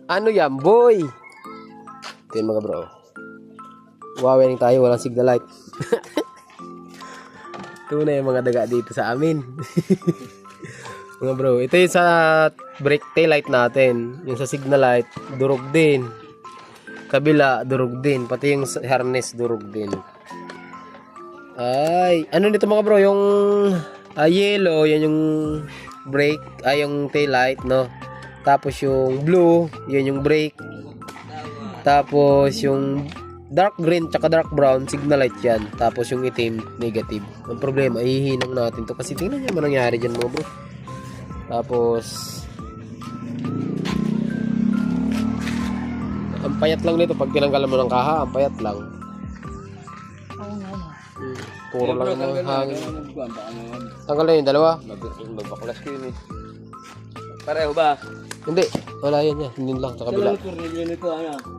Ano yan, boy? Ito yun mga bro. Wawaling tayo, walang signal light. Ito na yung mga daga dito sa amin. Mga bro, ito yung sa brake tail light natin. Yung sa signal light, durog din. Kabila, durog din. Pati yung harness, durog din. Ay, ano nito mga bro? Yung yellow, yan yung brake, yung tail light, no? Tapos yung blue, yan yung brake. Tapos yung dark green tsaka dark brown, signal light yan. Tapos yung itim, negative. Ang problema, ihihinang natin to kasi tingnan nyo ano nangyari dyan mga bro. Tapos ang payat lang nito pag tinanggalan mo ng kaha, ang payat lang. Puro lang ng hangin. Tanggal na yung dalawa. Magbaklas ko yun eh. Pareho ba? Hindi, wala yan yan. Hindi lang sa kabila. Tornilyo nito ano?